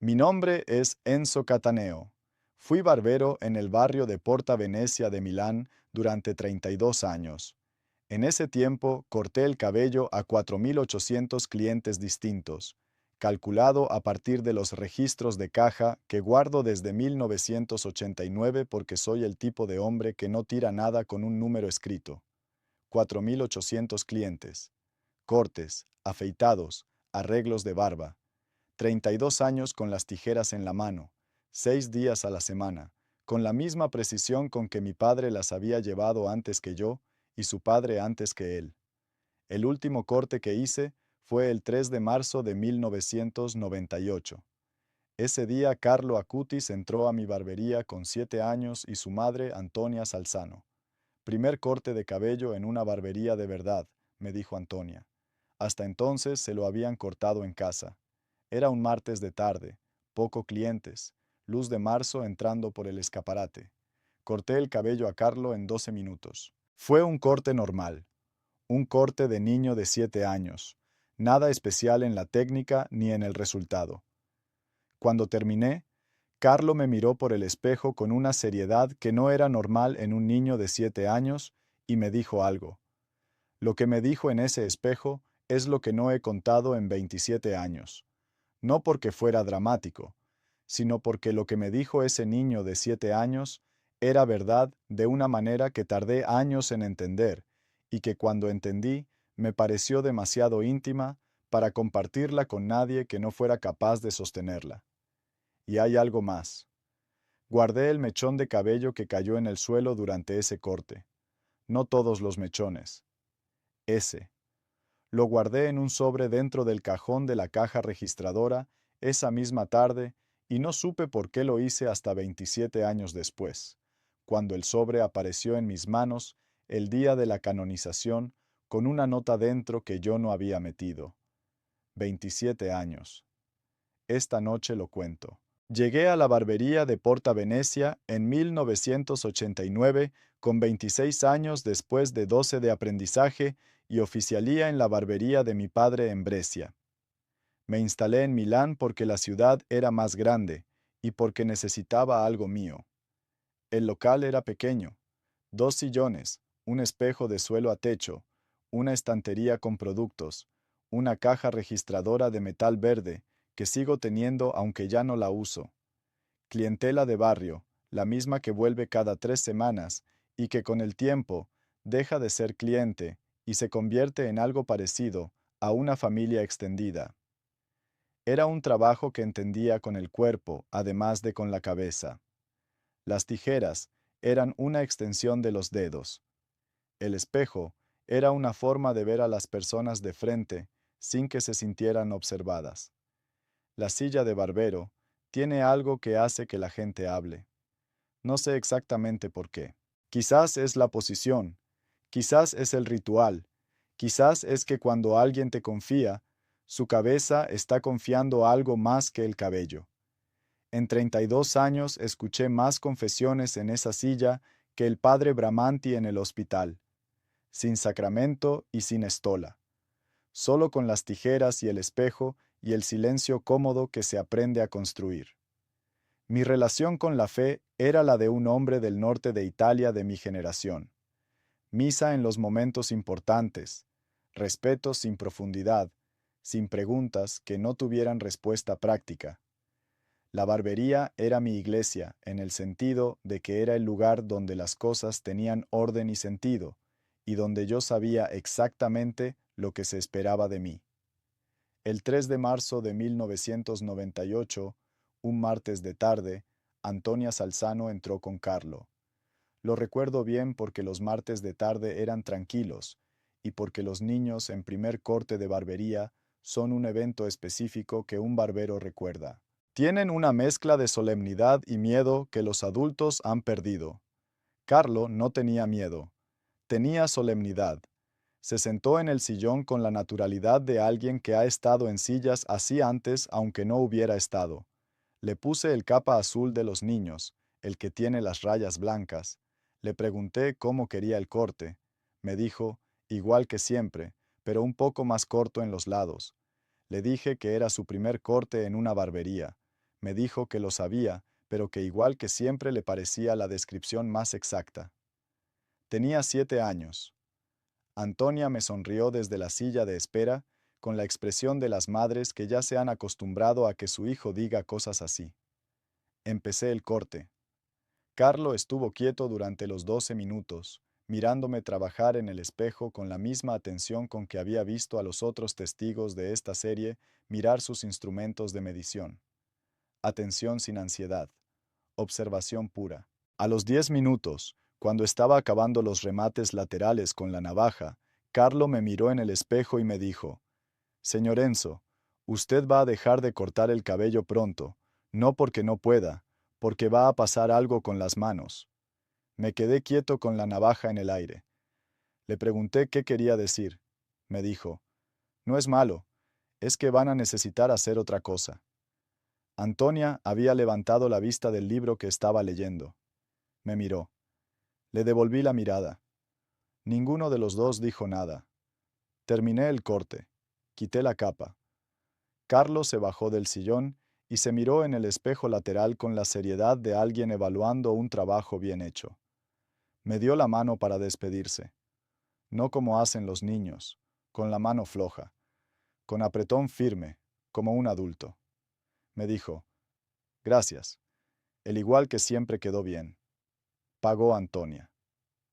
Mi nombre es Enzo Cataneo. Fui barbero en el barrio de Porta Venezia de Milán durante 32 años. En ese tiempo corté el cabello a 4.800 clientes distintos, calculado a partir de los registros de caja que guardo desde 1989 porque soy el tipo de hombre que no tira nada con un número escrito. 4.800 clientes. Cortes, afeitados, arreglos de barba. 32 años con las tijeras en la mano, 6 días a la semana, con la misma precisión con que mi padre las había llevado antes que yo y su padre antes que él. El último corte que hice fue el 3 de marzo de 1998. Ese día Carlo Acutis entró a mi barbería con 7 años y su madre Antonia Salzano. Primer corte de cabello en una barbería de verdad, me dijo Antonia. Hasta entonces se lo habían cortado en casa. Era un martes de tarde, poco clientes, luz de marzo entrando por el escaparate. Corté el cabello a Carlo en 12 minutos. Fue un corte normal, un corte de niño de 7 años, nada especial en la técnica ni en el resultado. Cuando terminé, Carlo me miró por el espejo con una seriedad que no era normal en un niño de 7 años y me dijo algo. Lo que me dijo en ese espejo es lo que no he contado en 27 años. No porque fuera dramático, sino porque lo que me dijo ese niño de 7 años era verdad de una manera que tardé años en entender y que cuando entendí me pareció demasiado íntima para compartirla con nadie que no fuera capaz de sostenerla. Y hay algo más. Guardé el mechón de cabello que cayó en el suelo durante ese corte. No todos los mechones. Ese. Lo guardé en un sobre dentro del cajón de la caja registradora esa misma tarde y no supe por qué lo hice hasta 27 años después, cuando el sobre apareció en mis manos el día de la canonización con una nota dentro que yo no había metido. 27 años. Esta noche lo cuento. Llegué a la barbería de Porta Venezia en 1989 con 26 años después de 12 de aprendizaje y oficialía en la barbería de mi padre en Brescia. Me instalé en Milán porque la ciudad era más grande y porque necesitaba algo mío. El local era pequeño, 2 sillones, un espejo de suelo a techo, una estantería con productos, una caja registradora de metal verde que sigo teniendo aunque ya no la uso. Clientela de barrio, la misma que vuelve cada 3 semanas y que con el tiempo deja de ser cliente y se convierte en algo parecido a una familia extendida. Era un trabajo que entendía con el cuerpo, además de con la cabeza. Las tijeras eran una extensión de los dedos. El espejo era una forma de ver a las personas de frente sin que se sintieran observadas. La silla de barbero tiene algo que hace que la gente hable. No sé exactamente por qué. Quizás es la posición, quizás es el ritual, quizás es que cuando alguien te confía, su cabeza está confiando algo más que el cabello. En 32 años escuché más confesiones en esa silla que el padre Bramanti en el hospital, sin sacramento y sin estola, solo con las tijeras y el espejo y el silencio cómodo que se aprende a construir. Mi relación con la fe era la de un hombre del norte de Italia de mi generación. Misa en los momentos importantes, respeto sin profundidad, sin preguntas que no tuvieran respuesta práctica. La barbería era mi iglesia en el sentido de que era el lugar donde las cosas tenían orden y sentido, y donde yo sabía exactamente lo que se esperaba de mí. El 3 de marzo de 1998, un martes de tarde, Antonia Salzano entró con Carlo. Lo recuerdo bien porque los martes de tarde eran tranquilos y porque los niños en primer corte de barbería son un evento específico que un barbero recuerda. Tienen una mezcla de solemnidad y miedo que los adultos han perdido. Carlo no tenía miedo, tenía solemnidad. Se sentó en el sillón con la naturalidad de alguien que ha estado en sillas así antes aunque no hubiera estado. Le puse el capa azul de los niños, el que tiene las rayas blancas. Le pregunté cómo quería el corte. Me dijo, igual que siempre, pero un poco más corto en los lados. Le dije que era su primer corte en una barbería. Me dijo que lo sabía, pero que igual que siempre le parecía la descripción más exacta. Tenía 7 años. Antonia me sonrió desde la silla de espera, con la expresión de las madres que ya se han acostumbrado a que su hijo diga cosas así. Empecé el corte. Carlo estuvo quieto durante los 12 minutos, mirándome trabajar en el espejo con la misma atención con que había visto a los otros testigos de esta serie mirar sus instrumentos de medición. Atención sin ansiedad. Observación pura. A los 10 minutos, cuando estaba acabando los remates laterales con la navaja, Carlo me miró en el espejo y me dijo: Señor Enzo, usted va a dejar de cortar el cabello pronto, no porque no pueda, porque va a pasar algo con las manos. Me quedé quieto con la navaja en el aire. Le pregunté qué quería decir. Me dijo: No es malo, es que van a necesitar hacer otra cosa. Antonia había levantado la vista del libro que estaba leyendo. Me miró. Le devolví la mirada. Ninguno de los dos dijo nada. Terminé el corte. Quité la capa. Carlos se bajó del sillón y se miró en el espejo lateral con la seriedad de alguien evaluando un trabajo bien hecho. Me dio la mano para despedirse. No como hacen los niños, con la mano floja, con apretón firme, como un adulto. Me dijo: Gracias. El igual que siempre quedó bien. Pagó Antonia.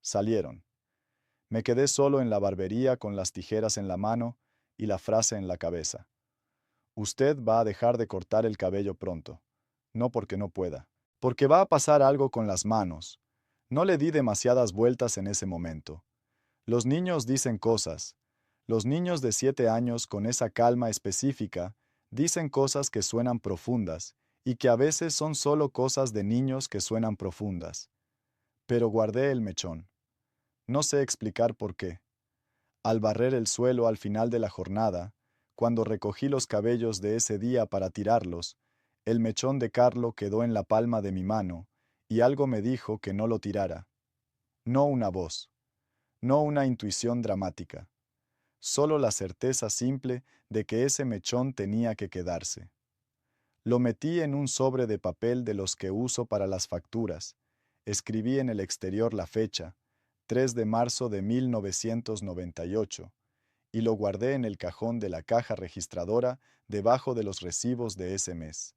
Salieron. Me quedé solo en la barbería con las tijeras en la mano y la frase en la cabeza. Usted va a dejar de cortar el cabello pronto. No porque no pueda. Porque va a pasar algo con las manos. No le di demasiadas vueltas en ese momento. Los niños dicen cosas. Los niños de 7 años con esa calma específica dicen cosas que suenan profundas y que a veces son solo cosas de niños que suenan profundas. Pero guardé el mechón. No sé explicar por qué. Al barrer el suelo al final de la jornada, cuando recogí los cabellos de ese día para tirarlos, el mechón de Carlo quedó en la palma de mi mano, y algo me dijo que no lo tirara. No una voz, no una intuición dramática, solo la certeza simple de que ese mechón tenía que quedarse. Lo metí en un sobre de papel de los que uso para las facturas, escribí en el exterior la fecha, 3 de marzo de 1998, y lo guardé en el cajón de la caja registradora debajo de los recibos de ese mes.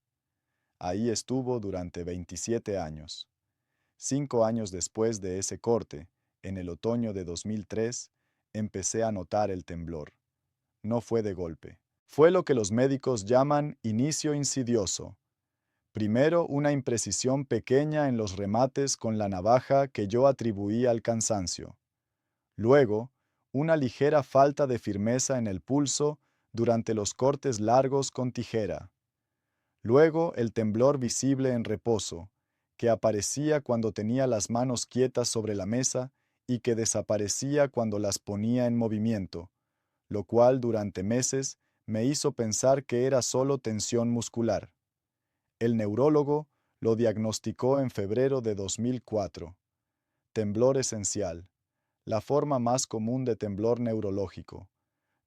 Ahí estuvo durante 27 años. 5 años después de ese corte, en el otoño de 2003, empecé a notar el temblor. No fue de golpe. Fue lo que los médicos llaman inicio insidioso. Primero, una imprecisión pequeña en los remates con la navaja que yo atribuí al cansancio. Luego, una ligera falta de firmeza en el pulso durante los cortes largos con tijera. Luego, el temblor visible en reposo, que aparecía cuando tenía las manos quietas sobre la mesa y que desaparecía cuando las ponía en movimiento, lo cual durante meses me hizo pensar que era solo tensión muscular. El neurólogo lo diagnosticó en febrero de 2004. Temblor esencial, la forma más común de temblor neurológico,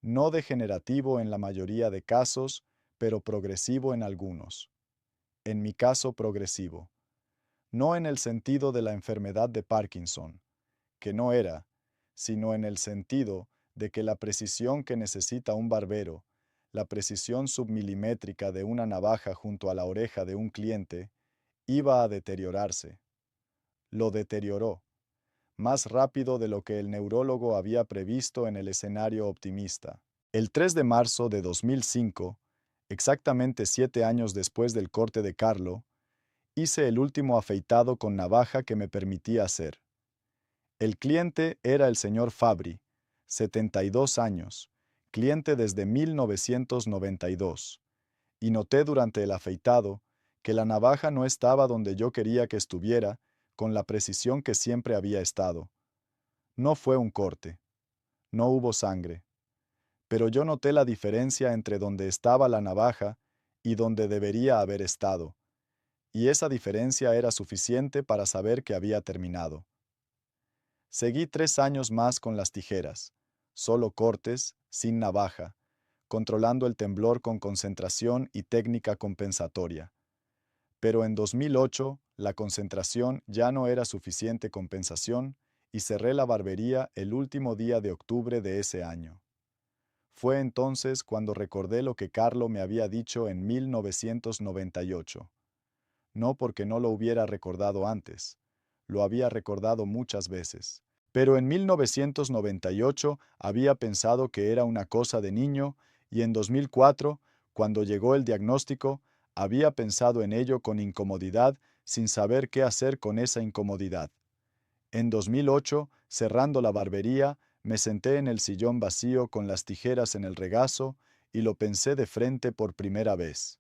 no degenerativo en la mayoría de casos, pero progresivo en algunos. En mi caso progresivo. No en el sentido de la enfermedad de Parkinson, que no era, sino en el sentido de que la precisión que necesita un barbero, la precisión submilimétrica de una navaja junto a la oreja de un cliente, iba a deteriorarse. Lo deterioró, más rápido de lo que el neurólogo había previsto en el escenario optimista. El 3 de marzo de 2005, exactamente 7 años después del corte de Carlo, hice el último afeitado con navaja que me permitía hacer. El cliente era el señor Fabri, 72 años, cliente desde 1992, y noté durante el afeitado que la navaja no estaba donde yo quería que estuviera, con la precisión que siempre había estado. No fue un corte, no hubo sangre, pero yo noté la diferencia entre donde estaba la navaja y donde debería haber estado, y esa diferencia era suficiente para saber que había terminado. Seguí 3 años más con las tijeras, solo cortes, sin navaja, controlando el temblor con concentración y técnica compensatoria. Pero en 2008, la concentración ya no era suficiente compensación y cerré la barbería el último día de octubre de ese año. Fue entonces cuando recordé lo que Carlo me había dicho en 1998. No porque no lo hubiera recordado antes, lo había recordado muchas veces. Pero en 1998 había pensado que era una cosa de niño y en 2004, cuando llegó el diagnóstico, había pensado en ello con incomodidad sin saber qué hacer con esa incomodidad. En 2008, cerrando la barbería, me senté en el sillón vacío con las tijeras en el regazo y lo pensé de frente por primera vez.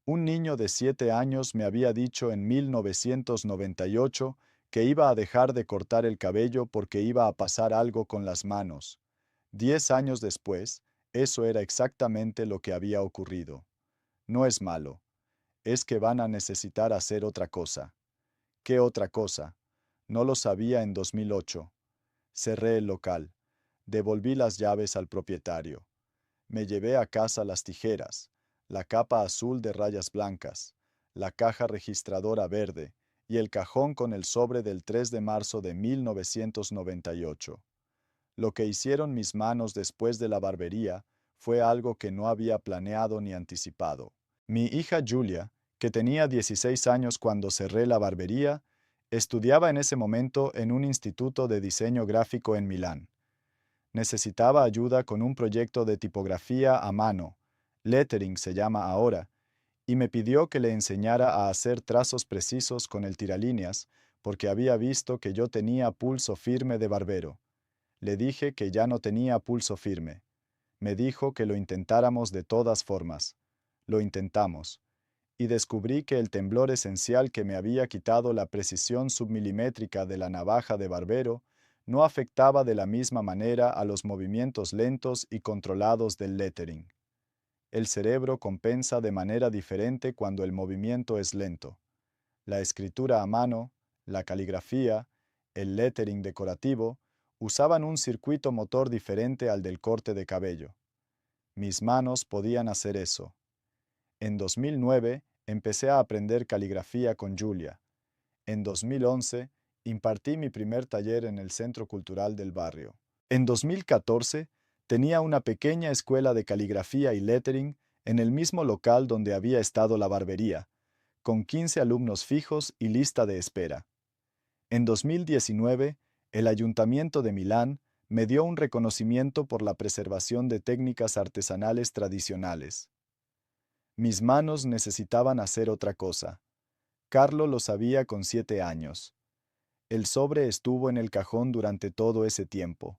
Un niño de 7 años me había dicho en 1998 que iba a dejar de cortar el cabello porque iba a pasar algo con las manos. 10 años después, eso era exactamente lo que había ocurrido. No es malo, es que van a necesitar hacer otra cosa. ¿Qué otra cosa? No lo sabía en 2008. Cerré el local. Devolví las llaves al propietario. Me llevé a casa las tijeras, la capa azul de rayas blancas, la caja registradora verde y el cajón con el sobre del 3 de marzo de 1998. Lo que hicieron mis manos después de la barbería fue algo que no había planeado ni anticipado. Mi hija Julia, que tenía 16 años cuando cerré la barbería, estudiaba en ese momento en un instituto de diseño gráfico en Milán. Necesitaba ayuda con un proyecto de tipografía a mano, lettering se llama ahora, y me pidió que le enseñara a hacer trazos precisos con el tiralíneas, porque había visto que yo tenía pulso firme de barbero. Le dije que ya no tenía pulso firme. Me dijo que lo intentáramos de todas formas. Lo intentamos. Y descubrí que el temblor esencial que me había quitado la precisión submilimétrica de la navaja de barbero no afectaba de la misma manera a los movimientos lentos y controlados del lettering. El cerebro compensa de manera diferente cuando el movimiento es lento. La escritura a mano, la caligrafía, el lettering decorativo, usaban un circuito motor diferente al del corte de cabello. Mis manos podían hacer eso. En 2009 empecé a aprender caligrafía con Julia. En 2011 impartí mi primer taller en el Centro Cultural del barrio. En 2014 tenía una pequeña escuela de caligrafía y lettering en el mismo local donde había estado la barbería, con 15 alumnos fijos y lista de espera. En 2019, el Ayuntamiento de Milán me dio un reconocimiento por la preservación de técnicas artesanales tradicionales. Mis manos necesitaban hacer otra cosa. Carlo lo sabía con 7 años. El sobre estuvo en el cajón durante todo ese tiempo.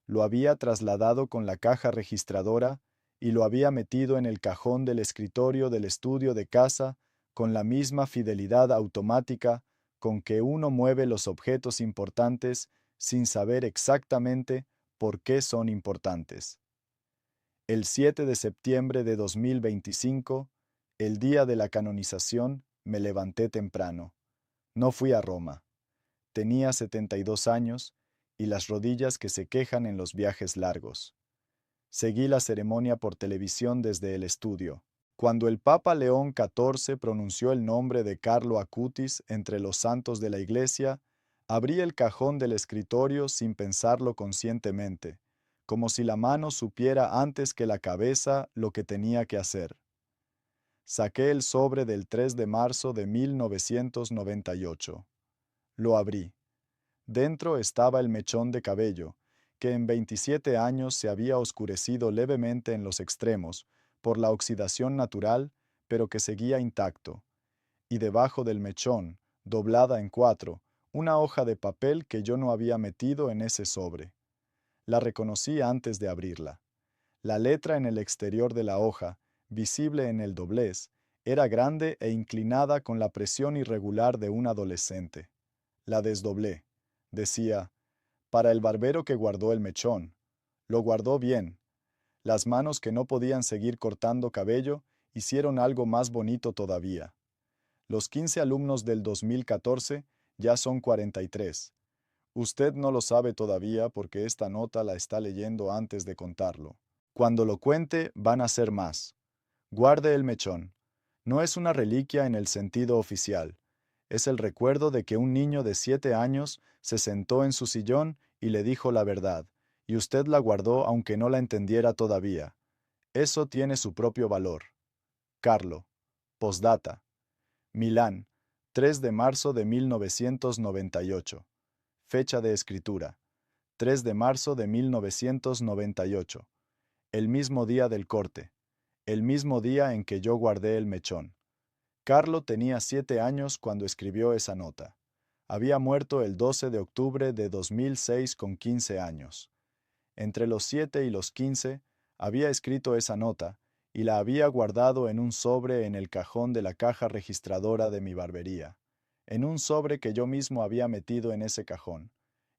Lo había trasladado con la caja registradora y lo había metido en el cajón del escritorio del estudio de casa con la misma fidelidad automática con que uno mueve los objetos importantes sin saber exactamente por qué son importantes. El 7 de septiembre de 2025, el día de la canonización, me levanté temprano. No fui a Roma. Tenía 72 años y las rodillas que se quejan en los viajes largos. Seguí la ceremonia por televisión desde el estudio. Cuando el Papa León XIV pronunció el nombre de Carlo Acutis entre los santos de la Iglesia, abrí el cajón del escritorio sin pensarlo conscientemente, como si la mano supiera antes que la cabeza lo que tenía que hacer. Saqué el sobre del 3 de marzo de 1998. Lo abrí. Dentro estaba el mechón de cabello, que en 27 años se había oscurecido levemente en los extremos por la oxidación natural, pero que seguía intacto. Y debajo del mechón, doblada en 4, una hoja de papel que yo no había metido en ese sobre. La reconocí antes de abrirla. La letra en el exterior de la hoja, visible en el doblez, era grande e inclinada con la presión irregular de un adolescente. La desdoblé. Decía, para el barbero que guardó el mechón. Lo guardó bien. Las manos que no podían seguir cortando cabello hicieron algo más bonito todavía. Los 15 alumnos del 2014 ya son 43. Usted no lo sabe todavía porque esta nota la está leyendo antes de contarlo. Cuando lo cuente van a ser más. Guarde el mechón. No es una reliquia en el sentido oficial. Es el recuerdo de que un niño de 7 años se sentó en su sillón y le dijo la verdad, y usted la guardó aunque no la entendiera todavía. Eso tiene su propio valor. Carlo. Postdata. Milán, 3 de marzo de 1998. Fecha de escritura. 3 de marzo de 1998. El mismo día del corte. El mismo día en que yo guardé el mechón. Carlo tenía 7 años cuando escribió esa nota. Había muerto el 12 de octubre de 2006 con 15 años. Entre los 7 y los 15, había escrito esa nota y la había guardado en un sobre en el cajón de la caja registradora de mi barbería, en un sobre que yo mismo había metido en ese cajón,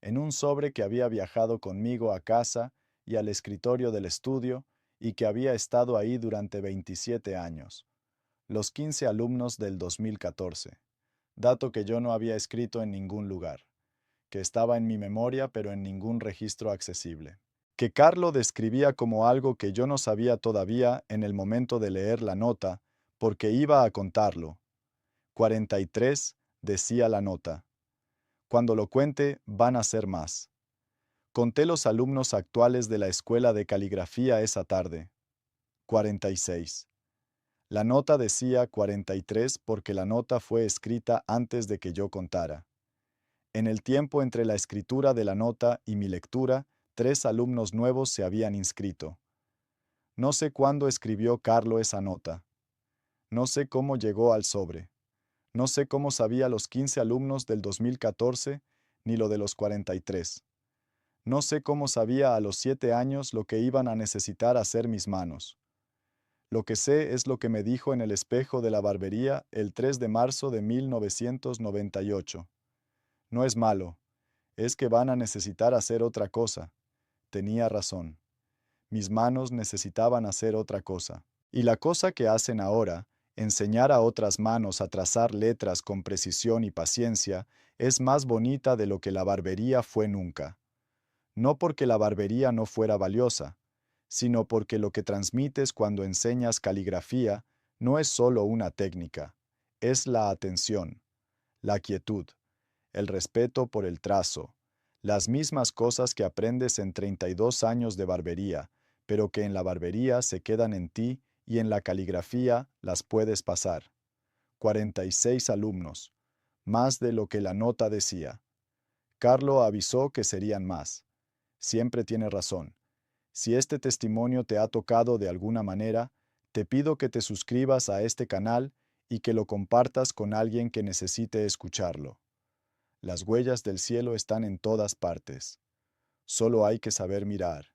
en un sobre que había viajado conmigo a casa y al escritorio del estudio y que había estado ahí durante 27 años, los 15 alumnos del 2014, dato que yo no había escrito en ningún lugar, que estaba en mi memoria pero en ningún registro accesible, que Carlo describía como algo que yo no sabía todavía en el momento de leer la nota, porque iba a contarlo. 43, decía la nota. Cuando lo cuente, van a ser más. Conté los alumnos actuales de la escuela de caligrafía esa tarde. 46. La nota decía 43 porque la nota fue escrita antes de que yo contara. En el tiempo entre la escritura de la nota y mi lectura, 3 alumnos nuevos se habían inscrito. No sé cuándo escribió Carlo esa nota. No sé cómo llegó al sobre. No sé cómo sabía los 15 alumnos del 2014 ni lo de los 43. No sé cómo sabía a los 7 años lo que iban a necesitar hacer mis manos. Lo que sé es lo que me dijo en el espejo de la barbería el 3 de marzo de 1998. No es malo, es que van a necesitar hacer otra cosa. Tenía razón. Mis manos necesitaban hacer otra cosa. Y la cosa que hacen ahora, enseñar a otras manos a trazar letras con precisión y paciencia, es más bonita de lo que la barbería fue nunca. No porque la barbería no fuera valiosa, sino porque lo que transmites cuando enseñas caligrafía no es solo una técnica, es la atención, la quietud, el respeto por el trazo, las mismas cosas que aprendes en 32 años de barbería, pero que en la barbería se quedan en ti y en la caligrafía las puedes pasar. 46 alumnos, más de lo que la nota decía. Carlo avisó que serían más. Siempre tiene razón. Si este testimonio te ha tocado de alguna manera, te pido que te suscribas a este canal y que lo compartas con alguien que necesite escucharlo. Las huellas del cielo están en todas partes. Solo hay que saber mirar.